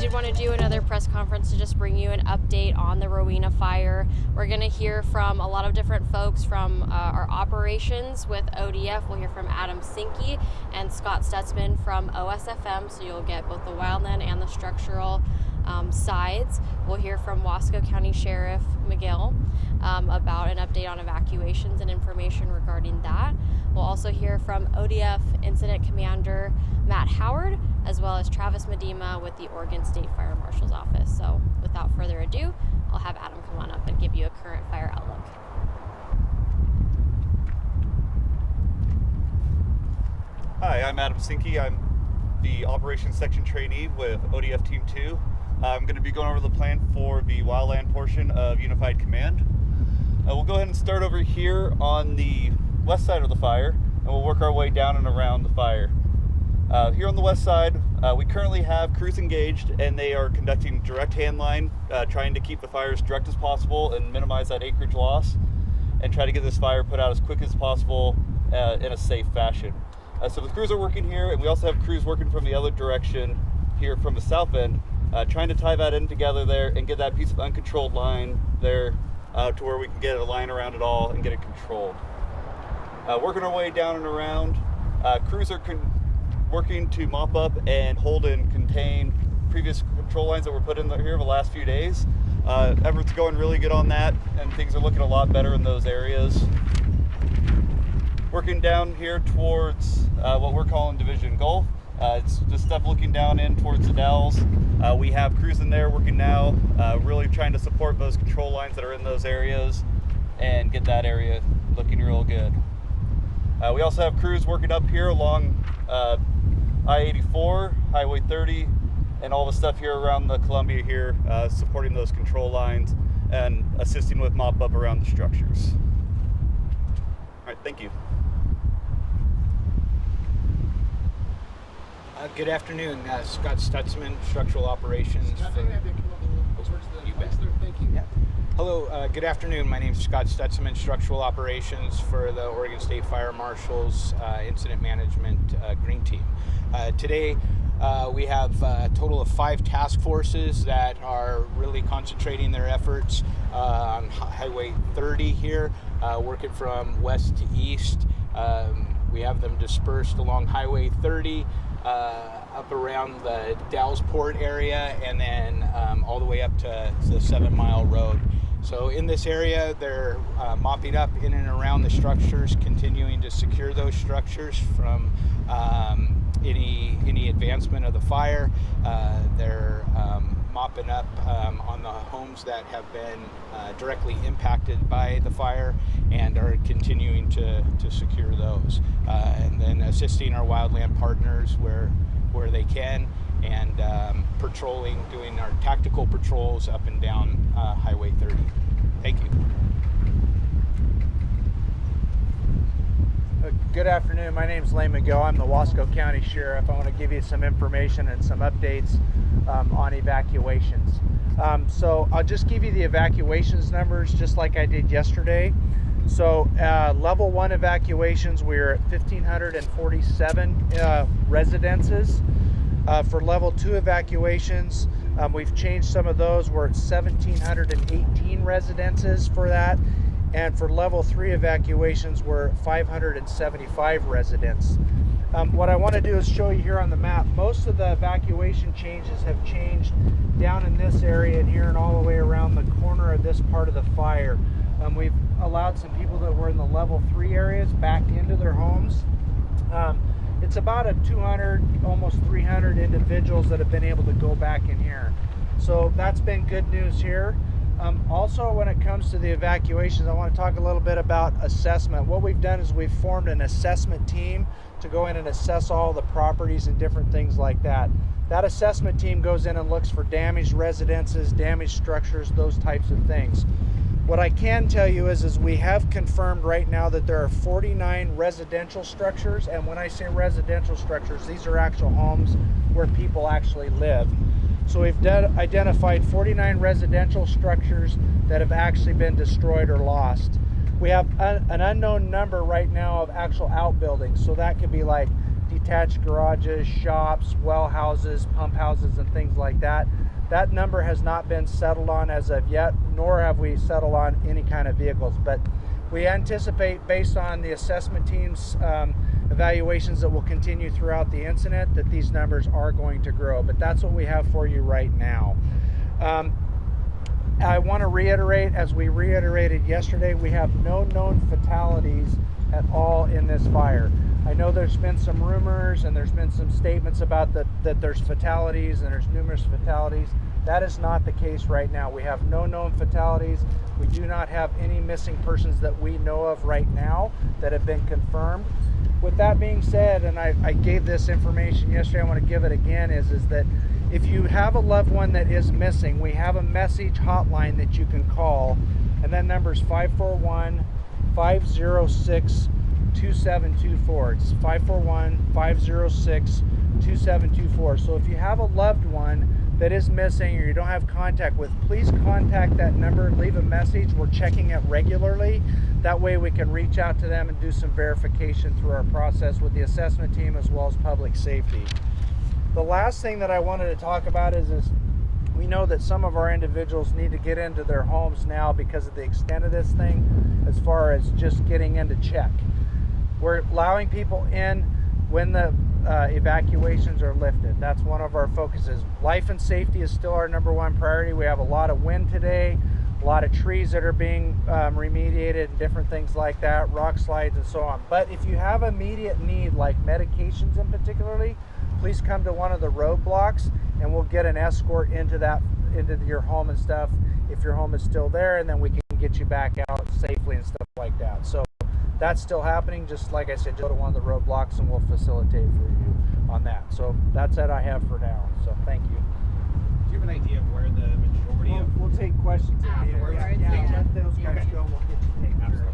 did want to do another press conference to just bring you an update on the Rowena Fire. We're going to hear from a lot of different folks from our operations with ODF. We'll hear from Adam Sinke and Scott Stutzman from OSFM, so you'll get both the wildland and the structural sides. We'll hear from Wasco County Sheriff McGill about an update on evacuations and information regarding that. We'll also hear from ODF Incident Commander Matt Howard, as well as Travis Medema with the Oregon State Fire Marshal's Office. So without further ado, I'll have Adam come on up and give you a current fire outlook. Hi, I'm Adam Sinke. I'm the Operations Section Trainee with ODF Team 2. I'm going to be going over the plan for the wildland portion of Unified Command. We'll go ahead and start over here on the west side of the fire, and we'll work our way down and around the fire. Here on the west side, we currently have crews engaged, and they are conducting direct hand line, trying to keep the fire as direct as possible and minimize that acreage loss, and try to get this fire put out as quick as possible in a safe fashion. So the crews are working here, and we also have crews working from the other direction here from the south end, trying to tie that in together there and get that piece of uncontrolled line there to where we can get a line around it all and get it controlled. Working our way down and around, crews are working to mop up and hold and contain previous control lines that were put in here the last few days. Efforts going really good on that, and things are looking a lot better in those areas. Working down here towards what we're calling Division Gulf. It's just stuff looking down in towards the Dalles. We have crews in there working now, really trying to support those control lines that are in those areas and get that area looking real good. We also have crews working up here along I-84, Highway 30, and all the stuff here around the Columbia here, supporting those control lines and assisting with mop up around the structures. All right, thank you. Good afternoon, Scott Stutzman, Structural Operations. Thank you. Yeah. Hello, good afternoon. My name is Scott Stutzman, Structural Operations for the Oregon State Fire Marshal's Incident Management Green Team. Today, we have a total of 5 task forces that are really concentrating their efforts on Highway 30 here, working from west to east. We have them dispersed along Highway 30, up around the Dalles Port area, and then all the way up to the 7 Mile Road. So in this area, they're mopping up in and around the structures, continuing to secure those structures from any advancement of the fire. They're mopping up on the homes that have been directly impacted by the fire and are continuing to secure those. And then assisting our wildland partners where they can, and patrolling, doing our tactical patrols up and down Highway 30. Thank you. Good afternoon. My name is Lane McGill. I'm the Wasco County Sheriff. I want to give you some information and some updates on evacuations. So I'll just give you the evacuations numbers just like I did yesterday. So level 1 evacuations, we're at 1,547 residences. For level 2 evacuations, we've changed some of those. We're at 1,718 residences for that. And for level 3 evacuations, we're at 575 residents. What I want to do is show you here on the map, most of the evacuation changes have changed down in this area and here and all the way around the corner of this part of the fire. We've allowed some people that were in the level 3 areas back into their homes. It's about a 200, almost 300 individuals that have been able to go back in here. So that's been good news here. Also, when it comes to the evacuations, I want to talk a little bit about assessment. What we've done is we've formed an assessment team to go in and assess all the properties and different things like that. That assessment team goes in and looks for damaged residences, damaged structures, those types of things. What I can tell you is we have confirmed right now that there are 49 residential structures, and when I say residential structures, these are actual homes where people actually live. So we've identified 49 residential structures that have actually been destroyed or lost. We have an unknown number right now of actual outbuildings, so that could be like detached garages, shops, well houses, pump houses, and things like that. That number has not been settled on as of yet, nor have we settled on any kind of vehicles. But we anticipate, based on the assessment team's evaluations that will continue throughout the incident, that these numbers are going to grow. But that's what we have for you right now. I want to reiterate, as we reiterated yesterday, we have no known fatalities at all in this fire. I know there's been some rumors and there's been some statements about that there's fatalities and there's numerous fatalities. That is not the case right now. We have no known fatalities. We do not have any missing persons that we know of right now that have been confirmed. With that being said, and I gave this information yesterday, I want to give it again, is that if you have a loved one that is missing, we have a message hotline that you can call, and that number is 541-506-2724. It's 541-506-2724. So if you have a loved one that is missing or you don't have contact with, please contact that number, leave a message. We're checking it regularly. That way we can reach out to them and do some verification through our process with the assessment team as well as public safety. The last thing that I wanted to talk about is we know that some of our individuals need to get into their homes now because of the extent of this thing, as far as just getting in to check. We're allowing people in when the evacuations are lifted. That's one of our focuses. Life and safety is still our number one priority. We have a lot of wind today, a lot of trees that are being remediated and different things like that, rock slides and so on. But if you have immediate need, like medications in particularly, please come to one of the roadblocks and we'll get an escort into your home and stuff if your home is still there, and then we can get you back out safely and stuff like that. So that's still happening. Just like I said, just go to one of the roadblocks and we'll facilitate for you on that. So that's it I have for now. So thank you. Do you have an idea of where the majority of... We'll take questions at the end. Yeah, let those guys go. We'll get you taken care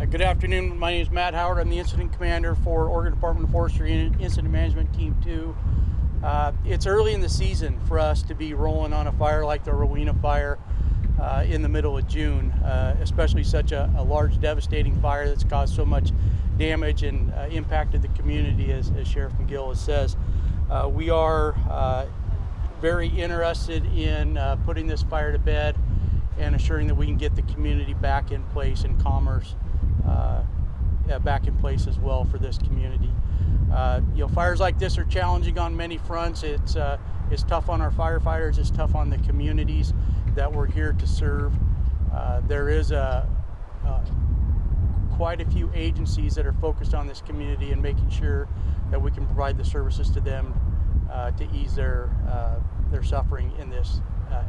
of. Good afternoon. My name is Matt Howard. I'm the incident commander for Oregon Department of Forestry Incident Management Team 2. It's early in the season for us to be rolling on a fire like the Rowena Fire in the middle of June, especially such a large, devastating fire that's caused so much damage and impacted the community, as Sheriff McGill says. We are very interested in putting this fire to bed and assuring that we can get the community back in place and commerce back in place as well for this community. Fires like this are challenging on many fronts. It's tough on our firefighters. It's tough on the communities that we're here to serve. There is quite a few agencies that are focused on this community and making sure that we can provide the services to them to ease their suffering in this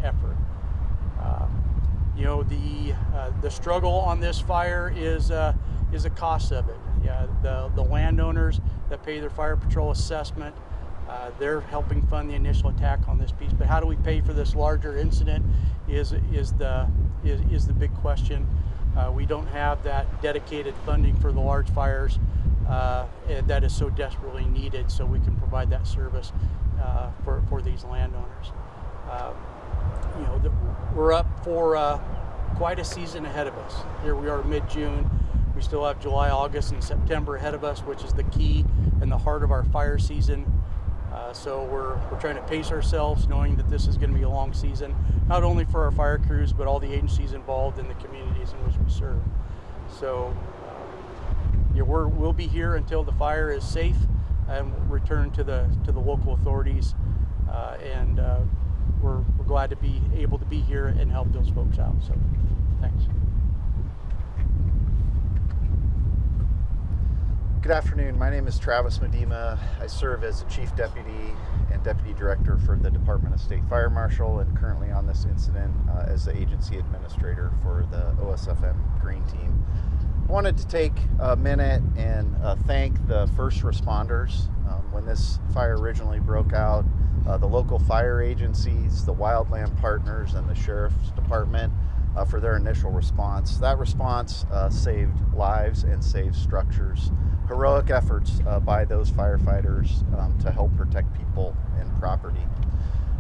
effort. The struggle on this fire is the cost of it. The landowners that pay their fire patrol assessment, they're helping fund the initial attack on this piece. But how do we pay for this larger incident is the big question. We don't have that dedicated funding for the large fires that is so desperately needed, so we can provide that service for these landowners. We're up for quite a season ahead of us. Here we are mid-June. We still have July, August, and September ahead of us, which is the key and the heart of our fire season. So we're trying to pace ourselves, knowing that this is going to be a long season, not only for our fire crews, but all the agencies involved in the communities in which we serve. So we'll be here until the fire is safe and return to the local authorities. We're glad to be able to be here and help those folks out. So thanks. Good afternoon. My name is Travis Medema. I serve as the Chief Deputy and Deputy Director for the Department of State Fire Marshal, and currently on this incident as the Agency Administrator for the OSFM Green Team. I wanted to take a minute and thank the first responders. When this fire originally broke out, the local fire agencies, the wildland partners, and the Sheriff's Department for their initial response. That response saved lives and saved structures. Heroic efforts by those firefighters to help protect people and property.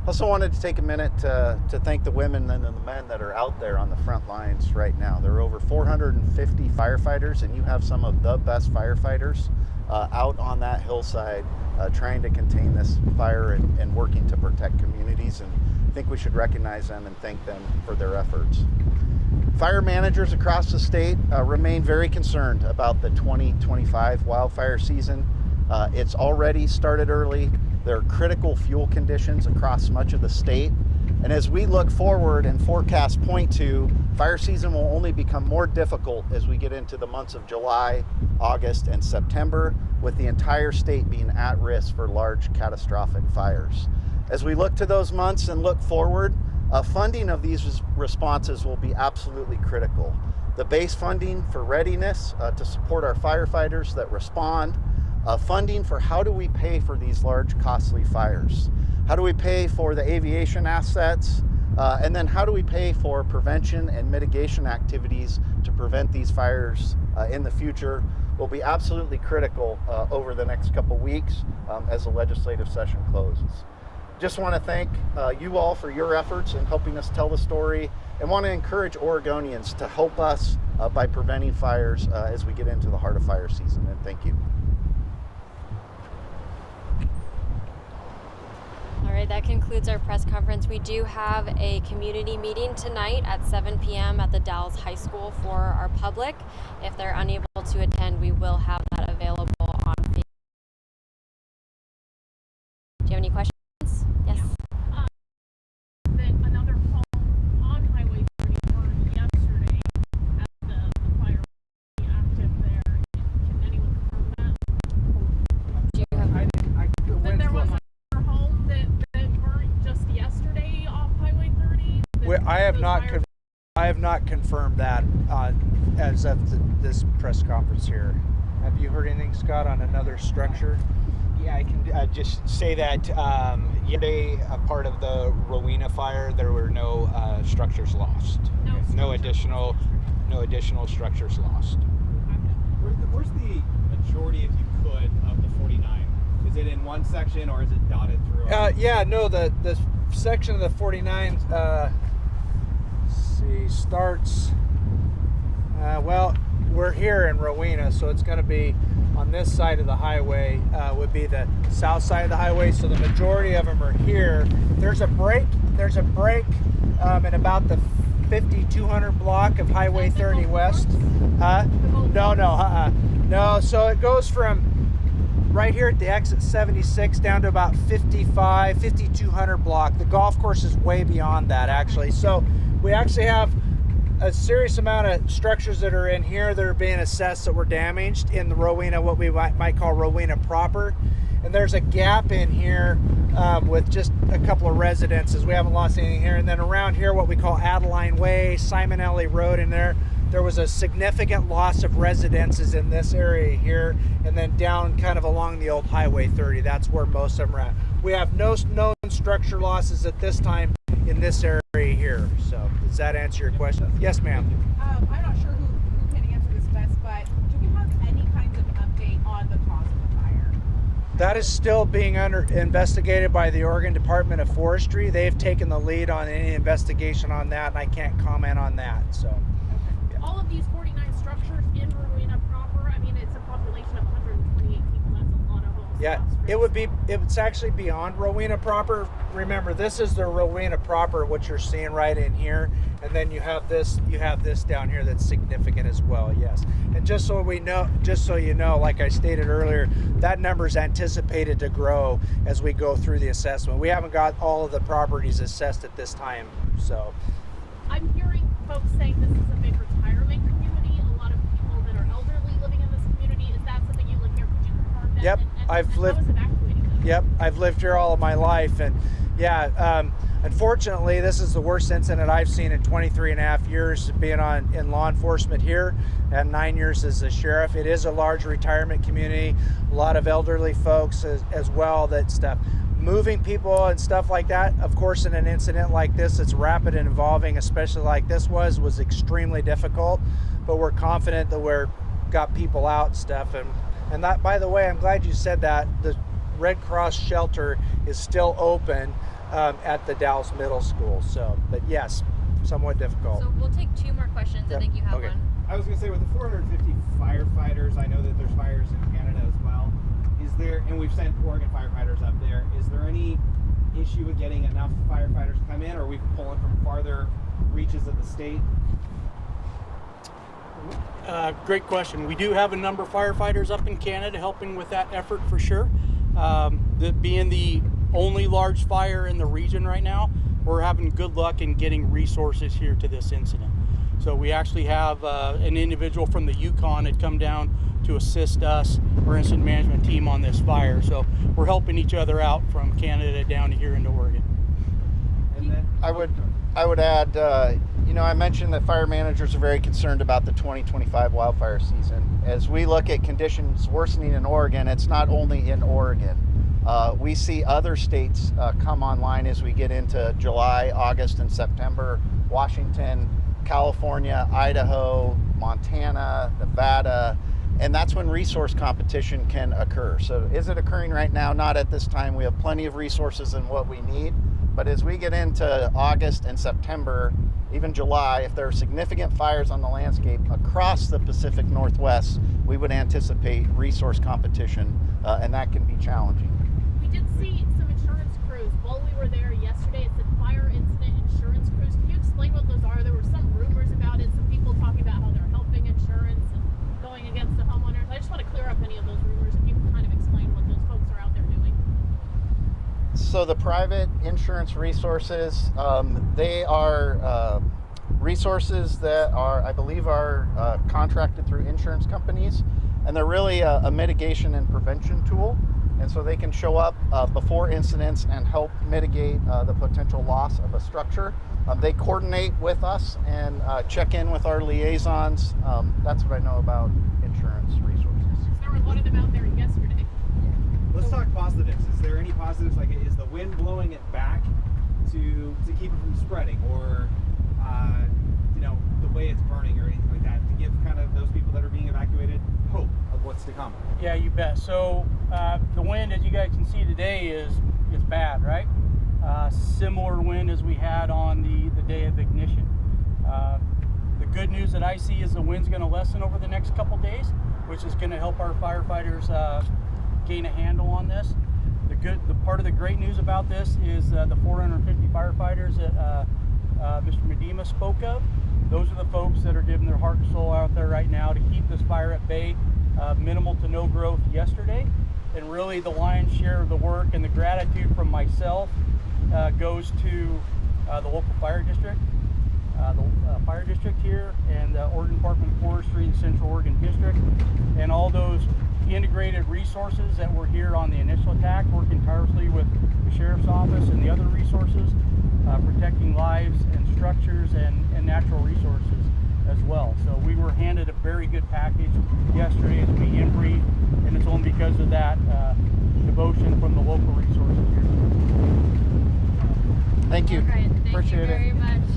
Also wanted to take a minute to thank the women and the men that are out there on the front lines right now. There are over 450 firefighters, and you have some of the best firefighters out on that hillside trying to contain this fire and working to protect communities, and I think we should recognize them and thank them for their efforts. Fire managers across the state remain very concerned about the 2025 wildfire season. It's already started early. There are critical fuel conditions across much of the state. And as we look forward and forecasts point to, fire season will only become more difficult as we get into the months of July, August, and September, with the entire state being at risk for large catastrophic fires. As we look to those months and look forward, funding of these responses will be absolutely critical. The base funding for readiness to support our firefighters that respond, funding for how do we pay for these large, costly fires? How do we pay for the aviation assets? And then how do we pay for prevention and mitigation activities to prevent these fires in the future will be absolutely critical over the next couple weeks as the legislative session closes. Just want to thank you all for your efforts in helping us tell the story, and want to encourage Oregonians to help us by preventing fires as we get into the heart of fire season. And thank you. All right, that concludes our press conference. We do have a community meeting tonight at 7 p.m. at the Dalles High School for our public. If they're unable to attend, we will have that available on Facebook. Do you have any questions? Yes. That another home on Highway 30 burned yesterday at the fire active there. Can anyone confirm that? Do you have That there was another home that burned just yesterday off Highway 30? I have not confirmed that as of this press conference here. Have you heard anything, Scott, on another structure? Yeah, I can just say that yesterday, a part of the Rowena Fire, there were no structures lost. No additional structures lost. Where's the majority, if you could, of the 49? Is it in one section or is it dotted through? The section of the 49 starts. We're here in Rowena, so it's going to be on this side of the highway. Would be the south side of the highway. So the majority of them are here. There's a break. In about the 5200 block of Highway 30 West. No. So it goes from right here at the exit 76 down to about 5200 block. The golf course is way beyond that, actually. So we actually have a serious amount of structures that are in here that are being assessed that were damaged in the Rowena, what we might call Rowena proper. And there's a gap in here with just a couple of residences. We haven't lost anything here. And then around here, what we call Adeline Way, Simonelli Road in there was a significant loss of residences in this area here, and then down kind of along the old Highway 30. That's where most of them are at. We have no known structure losses at this time in this area here. So does that answer your question? Yes, ma'am. I'm not sure who can answer this best, but do we have any kinds of update on the cause of the fire? That is still being investigated by the Oregon Department of Forestry. They've taken the lead on any investigation on that, and I can't comment on that. So. All of these 49 structures in Rowena proper, I mean, it's a population of 128 people. That's a lot of homes. Yeah, it's actually beyond Rowena proper. Remember, this is the Rowena proper, what you're seeing right in here. And then you have this down here that's significant as well, yes. And just so you know, like I stated earlier, that number is anticipated to grow as we go through the assessment. We haven't got all of the properties assessed at this time, so. I'm hearing folks saying this is a big retirement community. A lot of people that are elderly living in this community. Is that something you live here? Could you confirm that? Yep, and how is evacuating them? Yep, I've lived here all of my life, and yeah, unfortunately, this is the worst incident I've seen in 23 and a half years being in law enforcement here, and 9 years as a sheriff. It is a large retirement community, a lot of elderly folks as well. That stuff. Moving people and stuff like that, of course, in an incident like this, it's rapid and evolving, especially like this was extremely difficult, but we're confident that we're got people out and stuff. And that, by the way, I'm glad you said that. The Red Cross shelter is still open. at the Dalles Middle School. So, but yes, somewhat difficult. So we'll take 2 more questions. Yep. I think you have Okay. one. I was going to say, with the 450 firefighters, I know that there's fires in Canada as well. Is there, and we've sent Oregon firefighters up there, is there any issue with getting enough firefighters to come in, or are we pulling from farther reaches of the state? Great question. We do have a number of firefighters up in Canada helping with that effort for sure. Being the only large fire in the region right now, we're having good luck in getting resources here to this incident. So we actually have an individual from the Yukon had come down to assist us, our incident management team, on this fire. So we're helping each other out from Canada down here into Oregon. And then I would add, I mentioned that fire managers are very concerned about the 2025 wildfire season. As we look at conditions worsening in Oregon, it's not only in Oregon. We see other states come online as we get into July, August, and September. Washington, California, Idaho, Montana, Nevada, and that's when resource competition can occur. So is it occurring right now? Not at this time. We have plenty of resources and what we need. But as we get into August and September, even July, if there are significant fires on the landscape across the Pacific Northwest, we would anticipate resource competition, and that can be challenging. We did see some insurance crews while we were there yesterday. It said fire incident insurance crews. Can you explain what those are? There were some rumors about it, some people talking about how they're helping insurance and going against the homeowners. I just want to clear up any of those rumors, if you can kind of explain what those folks are out there doing. So the private insurance resources, they are resources that are, I believe, are contracted through insurance companies, and they're really a mitigation and prevention tool. And so they can show up before incidents and help mitigate the potential loss of a structure. They coordinate with us and check in with our liaisons. That's what I know about insurance resources. There were a lot of them out there yesterday. let's talk positives. Is there any positives? Like, is the wind blowing it back to keep it from spreading, or the way it's burning, or anything like that, to give kind of those people that are being evacuated hope of what's to come? Yeah, you bet. So the wind, as you guys can see today, is bad, right? Similar wind as we had on the day of ignition. The good news that I see is the wind's going to lessen over the next couple days, which is going to help our firefighters gain a handle on this. The part of the great news about this is the 450 firefighters that Mr. Meda spoke of. Those are the folks that are giving their heart and soul out there right now to keep this fire at bay. Minimal to no growth yesterday, and really the lion's share of the work and the gratitude from myself goes to the local fire district, the fire district here, and the Oregon Department of Forestry and Central Oregon District, and all those integrated resources that were here on the initial attack, working tirelessly with the Sheriff's Office and the other resources, protecting lives and structures and natural resources as well. So we were handed a very good package yesterday as we in-briefed, and it's only because of that devotion from the local resources here. Thank you. All right, thank Appreciate you very it. much.